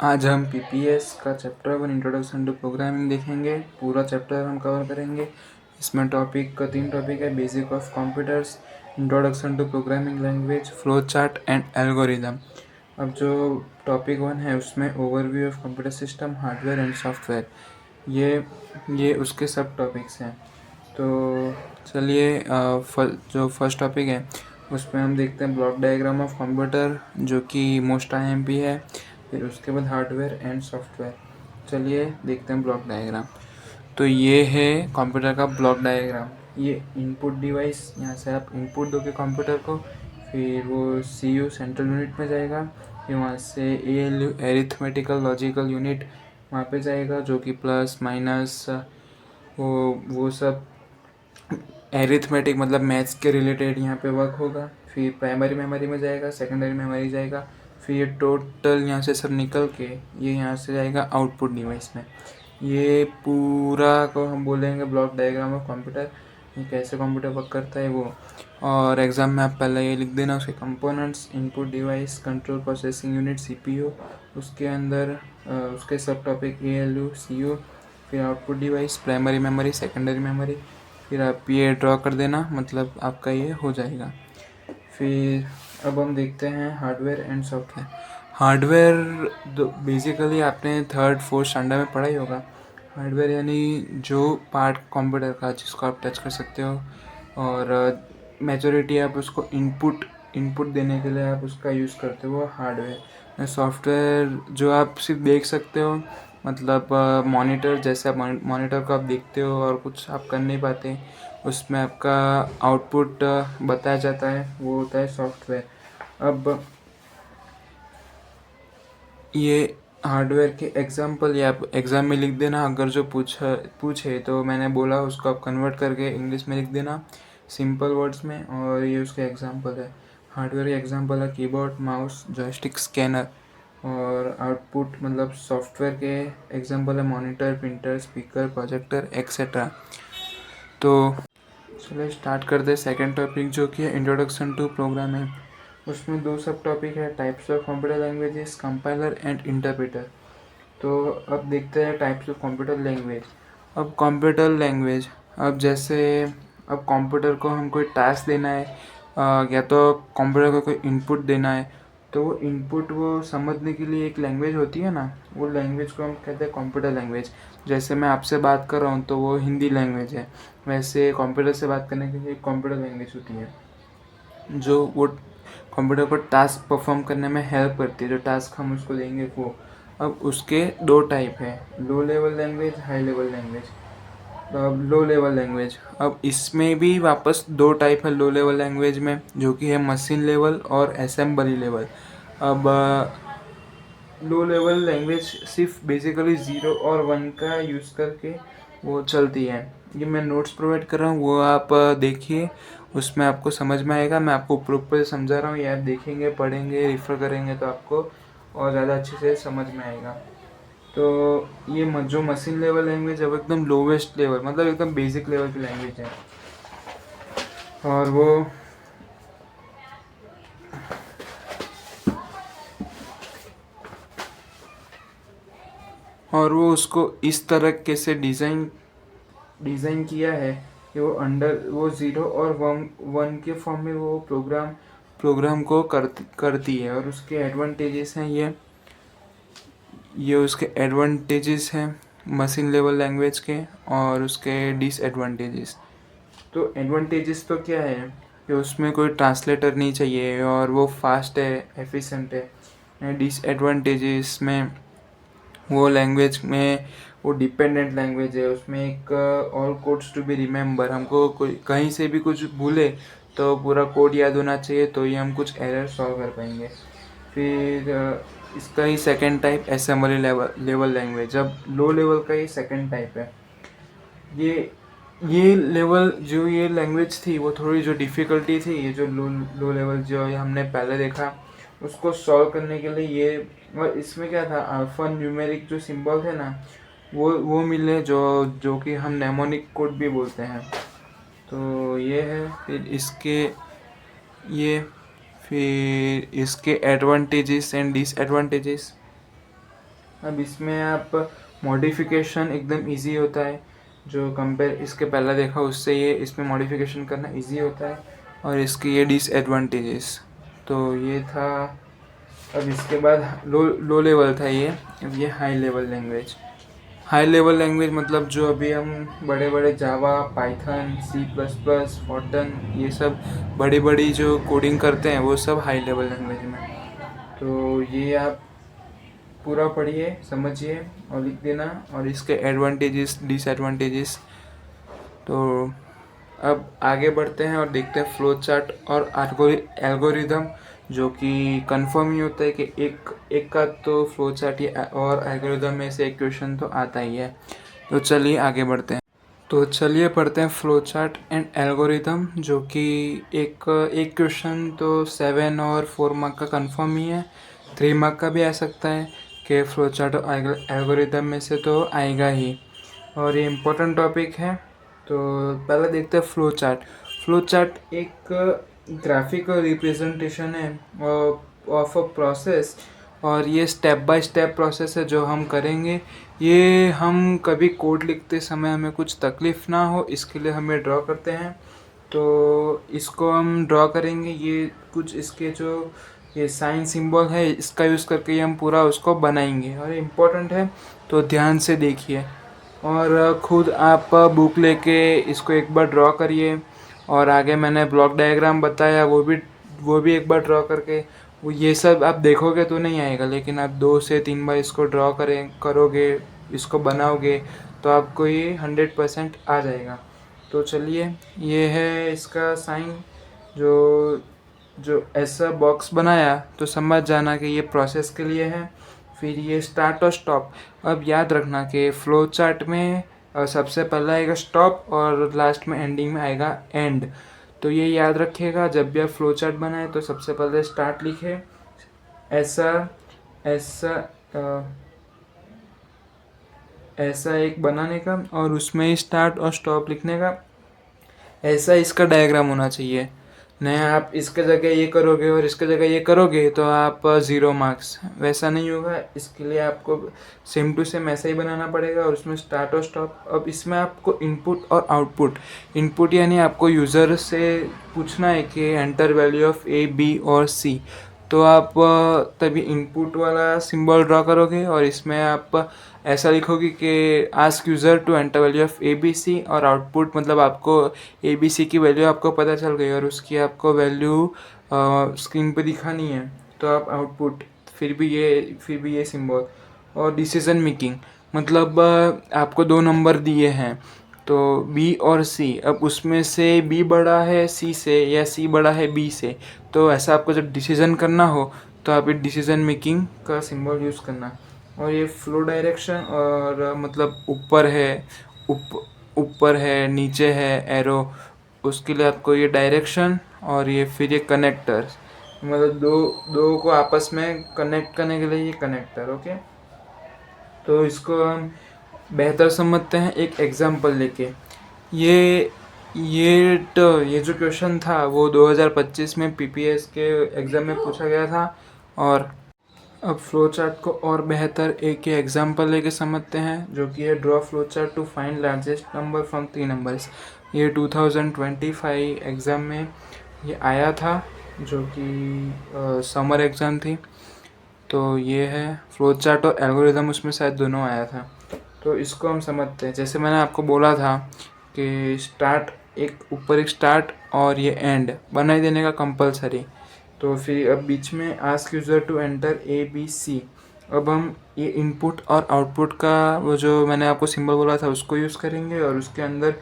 आज हम पीपीएस का चैप्टर 1 इंट्रोडक्शन टू प्रोग्रामिंग देखेंगे। पूरा चैप्टर हम कवर करेंगे। इसमें तीन टॉपिक है: basic of computers, introduction to programming language, flow chart and algorithm. अब जो टॉपिक 1 है उसमें overview of computer system, hardware and software, ये उसके सब टॉपिक्स हैं। तो चलिए, जो फर्स्ट टॉपिक है उसमें हम देखते हैं ब्लॉक डायग्राम ऑफ कंप्यूटर, जो कि मोस्ट आईएमपी है। फिर उसके बाद हार्डवेयर एंड सॉफ्टवेयर। चलिए देखते हैं ब्लॉक डायग्राम। तो ये है कंप्यूटर का ब्लॉक डायग्राम। ये इनपुट डिवाइस, यहाँ से आप इनपुट दोगे कंप्यूटर को, फिर वो सीयू सेंट्रल यूनिट में जाएगा, फिर वहाँ से एएलयू एरिथमेटिकल लॉजिकल यूनिट वहाँ पे जाएगा, जो कि प्लस माइनस वो सब एरिथमेटिक मतलब मैथ्स के रिलेटेड यहाँ पे वर्क होगा। फिर प्राइमरी मेमोरी में जाएगा, सेकेंडरी मेमोरी जाएगा, फिर ये टोटल यहाँ से सब निकल के ये यहाँ से जाएगा आउटपुट डिवाइस में। ये पूरा को हम बोलेंगे ब्लॉक डायग्राम ऑफ कंप्यूटर। ये कैसे कंप्यूटर वर्क करता है वो, और एग्जाम में आप पहले ये लिख देना उसके components: input device, control processing unit CPU, उसके अंदर उसके सब टॉपिक एएलयू, सीयू, फिर output device, primary memory, secondary memory. फिर आप ये ड्रॉ कर देना, मतलब आपका ये हो जाएगा। फिर अब हम देखते हैं hardware and software. Hardware basically आपने थर्ड फोर्थ स्टैंडर्ड में पढ़ा ही होगा। हार्डवेयर यानी जो पार्ट कंप्यूटर का जिसको आप टच कर सकते हो, और मेजॉरिटी आप उसको इनपुट देने के लिए आप उसका यूज़ करते हो, वो हार्डवेयर। सॉफ्टवेयर जो आप सिर्फ देख सकते हो, मतलब मॉनिटर, जैसे आप मॉनिटर को आप देखते हो और कुछ आप कर नहीं पाते, उसमें आपका आउटपुट बताया जाता है, वो होता है सॉफ्टवेयर। अब ये हार्डवेयर के एग्जांपल या आप एग्ज़ाम में लिख देना, अगर जो पूछे तो मैंने बोला उसको आप कन्वर्ट करके इंग्लिश में लिख देना सिंपल वर्ड्स में, और ये उसके एग्जांपल है। हार्डवेयर के एग्जांपल है कीबोर्ड, माउस, जॉयस्टिक, स्कैनर। और आउटपुट मतलब सॉफ्टवेयर के एग्जांपल है monitor, printer, speaker, projector etcetera. तो चलिए स्टार्ट करते हैं सेकेंड टॉपिक, जो कि है इंट्रोडक्शन टू प्रोग्रामिंग। उसमें दो सब टॉपिक है: types of computer languages, compiler and interpreter. तो अब देखते हैं टाइप्स ऑफ कंप्यूटर लैंग्वेज। अब कंप्यूटर लैंग्वेज, अब जैसे अब कंप्यूटर को हम कोई टास्क देना है, या तो कंप्यूटर को कोई इनपुट देना है, तो वो इनपुट वो समझने के लिए एक लैंग्वेज होती है ना, वो लैंग्वेज को हम कहते हैं कंप्यूटर लैंग्वेज। जैसे मैं आपसे बात कर रहा हूँ तो वो हिंदी लैंग्वेज है, वैसे कंप्यूटर से बात करने के लिए कंप्यूटर लैंग्वेज होती है, जो वो कंप्यूटर को टास्क परफॉर्म करने में हेल्प करती है, जो टास्क हम उसको देंगे वो। अब उसके दो टाइप है: low level language, high level language. तो अब लो लेवल लैंग्वेज, अब इसमें भी वापस दो टाइप है लो लेवल लैंग्वेज में, जो कि है मशीन लेवल और असेंबली लेवल। अब लो लेवल लैंग्वेज सिर्फ बेसिकली 0 और 1 का यूज़ करके वो चलती है। ये मैं नोट्स प्रोवाइड कर रहा हूँ, वो आप देखिए, उसमें आपको समझ में आएगा। मैं आपको ऊपर समझा रहा हूँ, ये आप देखेंगे, पढ़ेंगे, रेफर करेंगे तो आपको और ज़्यादा अच्छे से समझ में आएगा। तो ये जो मशीन लेवल लैंग्वेज है वो एकदम लोवेस्ट लेवल, मतलब एकदम बेसिक लेवल की लैंग्वेज है, और वो उसको इस तरह से डिज़ाइन किया है कि वो अंडर वो 0 और 1 के फॉर्म में वो प्रोग्राम को करती है। और उसके एडवांटेजेस हैं, ये उसके एडवांटेजेस हैं मशीन लेवल लैंग्वेज के, और उसके डिसएडवांटेजेस। तो एडवांटेजेस तो क्या है कि उसमें कोई ट्रांसलेटर नहीं चाहिए और वो फास्ट है, एफिशिएंट है। डिसएडवांटेजेस में वो लैंग्वेज में वो डिपेंडेंट लैंग्वेज है, उसमें एक all codes to be remember, हमको कोई कहीं से भी कुछ भूले तो पूरा कोड याद होना चाहिए, तो ये हम कुछ एरर सॉल्व कर पाएंगे। फिर इसका ही second type assembly level language. अब लो लेवल का ही सेकंड टाइप है। ये लेवल जो ये लैंग्वेज थी वो थोड़ी जो डिफ़िकल्टी थी, ये जो लो लेवल जो हमने पहले देखा, उसको सॉल्व करने के लिए ये, और इसमें क्या था, अल्फा न्यूमेरिक जो सिंबल थे ना, वो मिले, जो कि हम नेमोनिक कोड भी बोलते हैं। तो ये है। फिर इसके एडवांटेजेस एंड डिसएडवांटेजेस। अब इसमें आप मॉडिफिकेशन एकदम इजी होता है, जो कंपेयर इसके पहले देखा उससे ये इसमें मॉडिफिकेशन करना इजी होता है। और इसकी ये डिसएडवांटेजेस, तो ये था। अब इसके बाद लो लो लेवल था ये। अब ये high level language. High level language मतलब जो अभी हम बड़े बड़े जावा, पाइथन, C++, फॉर्टन, ये सब बड़ी बड़ी जो कोडिंग करते हैं वो सब हाई लेवल लैंग्वेज में। तो ये आप पूरा पढ़िए, समझिए और लिख देना, और इसके एडवांटेजेस डिसएडवांटेजेस। तो अब आगे बढ़ते हैं और देखते हैं फ्लो चार्ट और एल्गोरिदम, जो कि कंफर्म ही होता है कि एक का तो फ्लो चार्ट और एल्गोरिदम में से एक क्वेश्चन तो आता ही है। तो चलिए आगे बढ़ते हैं। तो चलिए पढ़ते हैं फ्लो चार्ट एंड एल्गोरिदम, जो कि एक एक क्वेश्चन तो 7 और 4 मार्क का कंफर्म ही है, 3 मार्क का भी आ सकता है कि फ्लो चार्ट और एल्गोरिदम में से तो आएगा ही, और ये इम्पोर्टेंट टॉपिक है। तो पहले देखते हैं फ्लो चार्ट। फ्लो चार्ट एक ग्राफिकल रिप्रेजेंटेशन है ऑफ अ प्रोसेस, और ये स्टेप बाय स्टेप प्रोसेस है जो हम करेंगे। ये हम कभी कोड लिखते समय हमें कुछ तकलीफ़ ना हो, इसके लिए हमें ड्रॉ करते हैं। तो इसको हम ड्रॉ करेंगे, ये कुछ इसके जो ये साइन सिंबल है इसका यूज़ करके हम पूरा उसको बनाएंगे, और इम्पोर्टेंट है तो ध्यान से देखिए। और खुद आप बुक लेके इसको एक बार ड्रॉ करिए, और आगे मैंने ब्लॉक डायग्राम बताया वो भी एक बार ड्रॉ करके, वो ये सब आप देखोगे तो नहीं आएगा, लेकिन आप 2 से 3 बार इसको ड्रॉ करोगे, इसको बनाओगे, तो आपको ये 100% आ जाएगा। तो चलिए, ये है इसका साइन। जो जो ऐसा बॉक्स बनाया तो समझ जाना कि ये प्रोसेस के लिए है। फिर ये स्टार्ट और स्टॉप। अब याद रखना कि फ्लो चार्ट में सबसे पहला आएगा स्टॉप और लास्ट में एंडिंग में आएगा एंड। तो ये याद रखिएगा, जब भी आप फ्लो चार्ट बनाए तो सबसे पहले स्टार्ट लिखे, ऐसा ऐसा ऐसा एक बनाने का, और उसमें स्टार्ट और स्टॉप लिखने का। ऐसा इसका डायग्राम होना चाहिए। नहीं आप इसके जगह ये करोगे और इसके जगह ये करोगे तो आप 0 मार्क्स, वैसा नहीं होगा। इसके लिए आपको सेम टू सेम ऐसा ही बनाना पड़ेगा, और उसमें स्टार्ट और स्टॉप। अब इसमें आपको इनपुट और आउटपुट, इनपुट यानी आपको यूज़र से पूछना है कि enter value of A, B और C। तो आप तभी इनपुट वाला सिंबल ड्रॉ करोगे, और इसमें आप ऐसा लिखोगे कि ask user to enter value of ABC, और आउटपुट मतलब आपको ABC की वैल्यू आपको पता चल गई और उसकी आपको वैल्यू स्क्रीन पे दिखानी है, तो आप आउटपुट, फिर भी ये सिंबल। और डिसीजन मेकिंग मतलब आपको 2 नंबर दिए हैं, तो B और C, अब उसमें से B बड़ा है C से या C बड़ा है B से, तो ऐसा आपको जब डिसीज़न करना हो तो आप ये डिसीज़न मेकिंग का सिंबल यूज़ करना। और ये फ्लो डायरेक्शन, और मतलब ऊपर है नीचे है एरो, उसके लिए आपको ये डायरेक्शन, और ये फिर ये कनेक्टर्स, मतलब दो को आपस में कनेक्ट करने के लिए ये कनेक्टर। ओके, तो इसको हम बेहतर समझते हैं एक एग्जांपल लेके। ये जो क्वेश्चन था वो 2025 में PPS के एग्ज़ाम में पूछा गया था। और अब फ्लो चार्ट को और बेहतर एक एग्जांपल लेके समझते हैं, जो कि है draw flow chart to find largest number from 3 numbers. ये 2025 एग्ज़ाम में ये आया था, जो कि समर एग्ज़ाम थी। तो ये है फ्लो चार्ट और एल्गोरिदम, उसमें शायद दोनों आया था। तो इसको हम समझते हैं। जैसे मैंने आपको बोला था कि ऊपर एक स्टार्ट और ये एंड बना ही देने का कंपलसरी। तो फिर अब बीच में ask user to enter ABC। अब हम ये इनपुट और आउटपुट का वो जो मैंने आपको सिंबल बोला था उसको यूज़ करेंगे, और उसके अंदर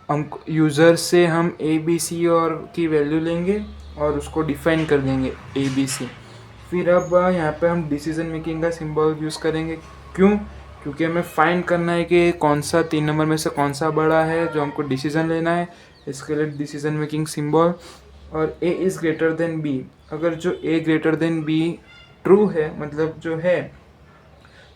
हम यूज़र से हम ABC और की वैल्यू लेंगे और उसको डिफाइन कर देंगे ABC। फिर अब यहाँ पे हम डिसीजन मेकिंग का सिंबल यूज़ करेंगे। क्योंकि हमें फाइंड करना है कि कौन सा 3 नंबर में से कौन सा बड़ा है जो हमको डिसीजन लेना है, इसके लिए डिसीजन मेकिंग सिंबल। और A is greater than B, अगर जो A greater than B true है मतलब जो है,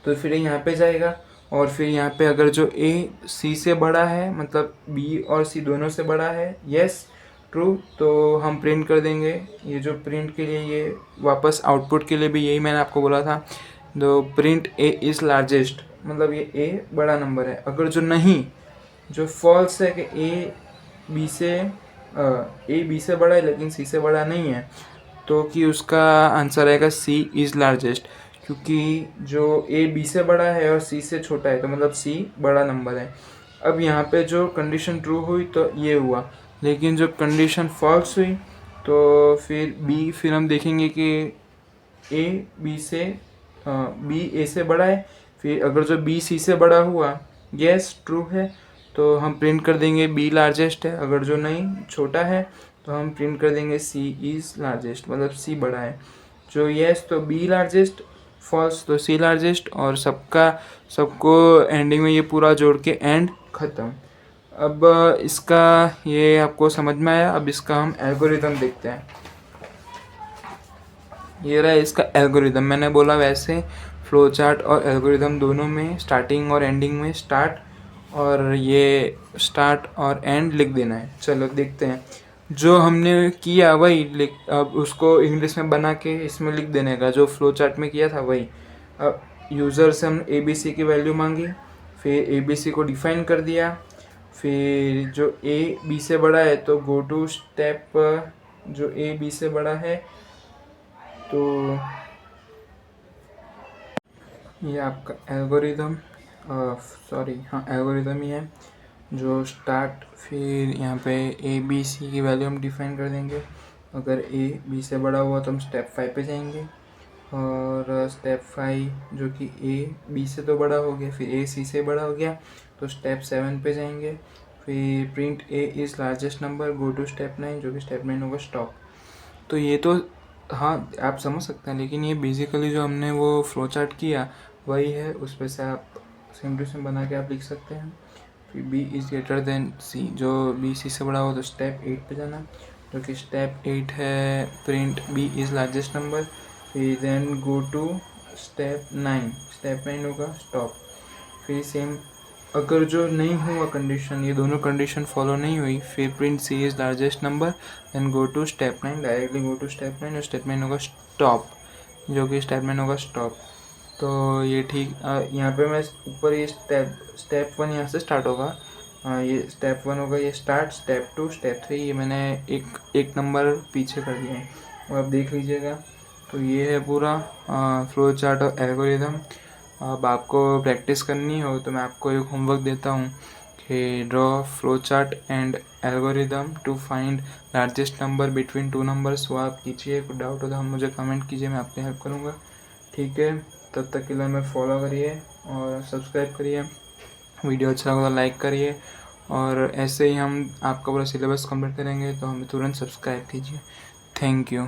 तो फिर यहाँ पे जाएगा। और फिर यहाँ पे अगर जो A C से बड़ा है मतलब B और C दोनों से बड़ा है, यस ट्रू, तो हम प्रिंट कर देंगे। ये जो प्रिंट के लिए ये वापस आउटपुट के लिए भी यही मैंने आपको बोला था दो प्रिंट ए इज़ लार्जेस्ट, मतलब ये ए बड़ा नंबर है। अगर जो नहीं, जो फॉल्स है कि ए बी से बड़ा है लेकिन सी से बड़ा नहीं है, तो कि उसका आंसर आएगा सी इज़ लार्जेस्ट, क्योंकि जो ए बी से बड़ा है और सी से छोटा है तो मतलब सी बड़ा नंबर है। अब यहाँ पे जो कंडीशन ट्रू हुई तो ये हुआ, लेकिन जो कंडीशन फॉल्स हुई तो फिर हम देखेंगे कि बी ए से बड़ा है। फिर अगर जो बी सी से बड़ा हुआ, यस ट्रू है, तो हम प्रिंट कर देंगे बी लार्जेस्ट है। अगर जो नहीं, छोटा है, तो हम प्रिंट कर देंगे सी इज़ लार्जेस्ट, मतलब सी बड़ा है। जो यस तो बी लार्जेस्ट, फॉल्स तो सी लार्जेस्ट, और सबको एंडिंग में ये पूरा जोड़ के एंड ख़त्म। अब इसका ये आपको समझ में आया। अब इसका हम एल्गोरिदम देखते हैं। ये रहा इसका एल्गोरिदम। मैंने बोला वैसे फ्लो चार्ट और एल्गोरिदम दोनों में स्टार्टिंग और एंडिंग में स्टार्ट और एंड लिख देना है। चलो देखते हैं। जो हमने किया वही अब उसको इंग्लिश में बना के इसमें लिख देने का, जो फ्लो चार्ट में किया था वही। अब यूज़र से हम ABC की वैल्यू मांगी, फिर ABC को डिफाइन कर दिया, फिर जो A B से बड़ा है तो गो टू स्टेप, जो A B से बड़ा है तो ये आपका एल्गोरिदम, एल्गोरिदम ही है। जो स्टार्ट, फिर यहाँ पे ABC की वैल्यू हम डिफाइन कर देंगे। अगर A B से बड़ा हुआ तो हम स्टेप 5 पे जाएंगे, और स्टेप 5 जो कि A B से तो बड़ा हो गया, फिर A C से बड़ा हो गया तो स्टेप 7 पे जाएंगे। फिर print A is largest number, go to step 9, जो कि स्टेप 9 होगा स्टॉप। तो ये तो हाँ आप समझ सकते हैं, लेकिन ये बेसिकली जो हमने वो फ्लो चार्ट किया वही है। उस पर से आप सेम टू सेम बना के आप लिख सकते हैं। फिर B is greater than C, जो B C से बड़ा हो तो स्टेप 8 पे जाना, जो कि स्टेप 8 है print B is largest number. फिर then go to step 9, step 9 होगा स्टॉप। फिर सेम, अगर जो नहीं हुआ कंडीशन, ये दोनों कंडीशन फॉलो नहीं हुई, फिर print C is largest number, then go to step 9, directly go to step 9, और स्टेप 9 होगा स्टॉप, जो कि स्टेप 9 होगा स्टॉप। तो ये ठीक, यहाँ पे मैं ऊपर ये स्टेप 1 यहाँ से स्टार्ट होगा, ये स्टेप 1 होगा ये स्टार्ट, स्टेप 2 स्टेप 3 ये मैंने एक नंबर पीछे कर दिया है, और आप देख लीजिएगा। तो ये है पूरा फ्लो चार्ट और एल्गोरिदम। अब आपको प्रैक्टिस करनी हो तो मैं आपको एक होमवर्क देता हूँ कि draw flow chart and algorithm to find largest number between 2 numbers. वो आप कीजिए, कोई डाउट हो तो हम मुझे कमेंट कीजिए, मैं आपकी हेल्प करूँगा। ठीक है, तब तक के लिए हमें फॉलो करिए और सब्सक्राइब करिए। वीडियो अच्छा लगा तो लाइक करिए, और ऐसे ही हम आपका पूरा सिलेबस कंप्लीट करेंगे तो हमें तुरंत सब्सक्राइब कीजिए। Thank you.